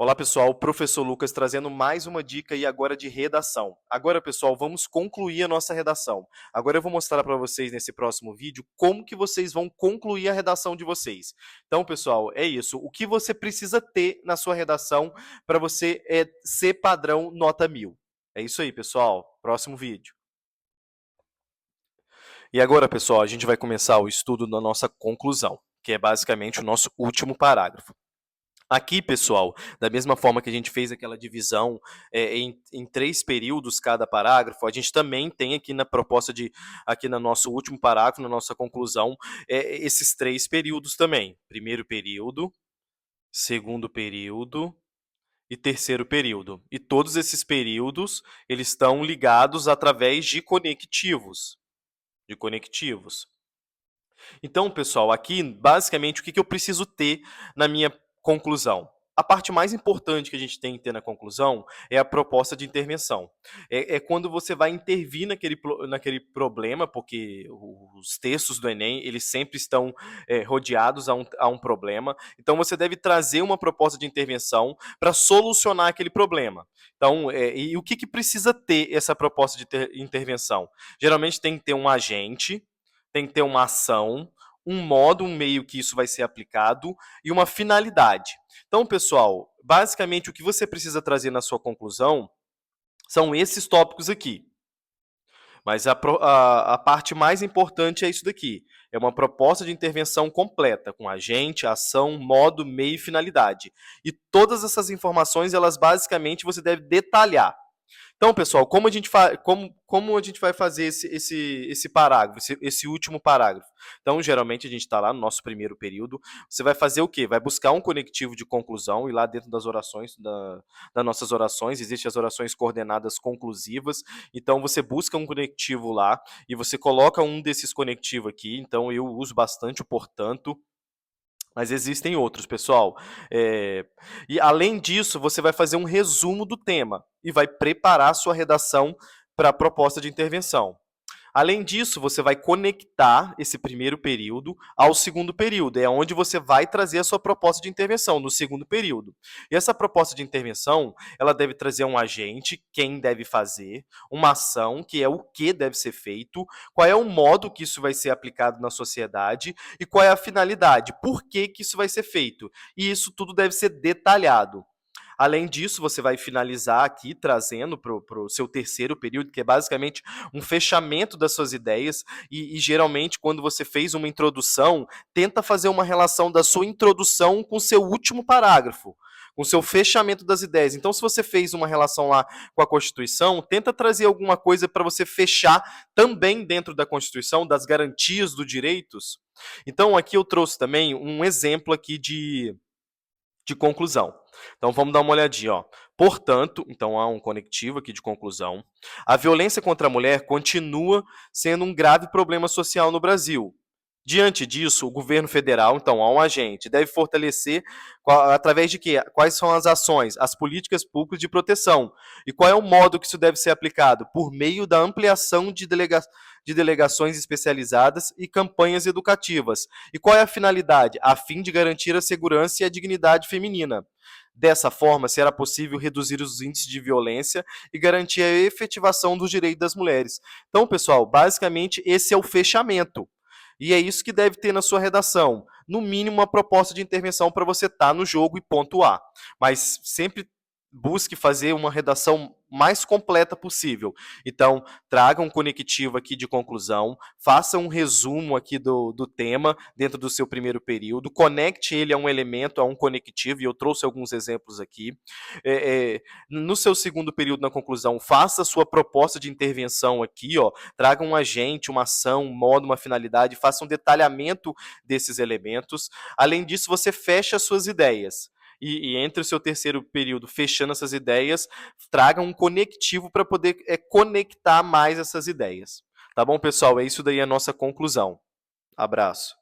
Olá, pessoal. Professor Lucas trazendo mais uma dica e agora de redação. Agora, pessoal, vamos concluir a nossa redação. Agora eu vou mostrar para vocês nesse próximo vídeo como que vocês vão concluir a redação de vocês. Então, pessoal, é isso. O que você precisa ter na sua redação para você ser padrão nota 1000. É isso aí, pessoal. Próximo vídeo. E agora, pessoal, a gente vai começar o estudo da nossa conclusão, que é basicamente o nosso último parágrafo. Aqui, pessoal, da mesma forma que a gente fez aquela divisão em 3 períodos cada parágrafo, a gente também tem aqui na proposta aqui no nosso último parágrafo, na nossa conclusão, esses 3 períodos também. Primeiro período, segundo período e terceiro período. E todos esses períodos, eles estão ligados através de conectivos. Então, pessoal, aqui, basicamente, o que eu preciso ter na minha conclusão? A parte mais importante que a gente tem que ter na conclusão é a proposta de intervenção. É quando você vai intervir naquele problema, porque os textos do Enem, eles sempre estão rodeados a um problema. Então, você deve trazer uma proposta de intervenção para solucionar aquele problema. Então, e o que precisa ter essa proposta de intervenção? Geralmente tem que ter um agente, tem que ter uma ação, um modo, um meio que isso vai ser aplicado e uma finalidade. Então, pessoal, basicamente o que você precisa trazer na sua conclusão são esses tópicos aqui. Mas a parte mais importante é isso daqui. É uma proposta de intervenção completa, com agente, ação, modo, meio e finalidade. E todas essas informações, elas basicamente você deve detalhar. Então, pessoal, como a gente vai fazer esse parágrafo, esse último parágrafo? Então, geralmente, a gente está lá no nosso primeiro período. Você vai fazer o quê? Vai buscar um conectivo de conclusão, e lá dentro das orações, das nossas orações, existem as orações coordenadas conclusivas. Então, você busca um conectivo lá e você coloca um desses conectivos aqui. Então, eu uso bastante o portanto. Mas existem outros, pessoal. E além disso, você vai fazer um resumo do tema e vai preparar a sua redação para a proposta de intervenção. Além disso, você vai conectar esse primeiro período ao segundo período. É onde você vai trazer a sua proposta de intervenção, no segundo período. E essa proposta de intervenção, ela deve trazer um agente, quem deve fazer, uma ação, que é o que deve ser feito, qual é o modo que isso vai ser aplicado na sociedade e qual é a finalidade, por que isso vai ser feito. E isso tudo deve ser detalhado. Além disso, você vai finalizar aqui trazendo para o seu terceiro período, que é basicamente um fechamento das suas ideias, e geralmente, quando você fez uma introdução, tenta fazer uma relação da sua introdução com o seu último parágrafo, com o seu fechamento das ideias. Então, se você fez uma relação lá com a Constituição, tenta trazer alguma coisa para você fechar também dentro da Constituição, das garantias dos direitos. Então, aqui eu trouxe também um exemplo aqui de conclusão. Então, vamos dar uma olhadinha. Ó. Portanto, então há um conectivo aqui de conclusão. A violência contra a mulher continua sendo um grave problema social no Brasil. Diante disso, o governo federal, então, há um agente, deve fortalecer através de quê? Quais são as ações, as políticas públicas de proteção. E qual é o modo que isso deve ser aplicado? Por meio da ampliação de delegações especializadas e campanhas educativas. E qual é a finalidade? A fim de garantir a segurança e a dignidade feminina. Dessa forma, será possível reduzir os índices de violência e garantir a efetivação dos direitos das mulheres. Então, pessoal, basicamente esse é o fechamento. E é isso que deve ter na sua redação. No mínimo, uma proposta de intervenção para você estar no jogo e pontuar. Mas sempre busque fazer uma redação mais completa possível. Então, traga um conectivo aqui de conclusão, faça um resumo aqui do tema dentro do seu primeiro período, conecte ele a um elemento, a um conectivo, e eu trouxe alguns exemplos aqui. No seu segundo período, na conclusão, faça a sua proposta de intervenção aqui, ó, traga um agente, uma ação, um modo, uma finalidade, faça um detalhamento desses elementos. Além disso, você fecha as suas ideias. E entre o seu terceiro período, fechando essas ideias, traga um conectivo para poder conectar mais essas ideias. Tá bom, pessoal? É isso daí a nossa conclusão. Abraço.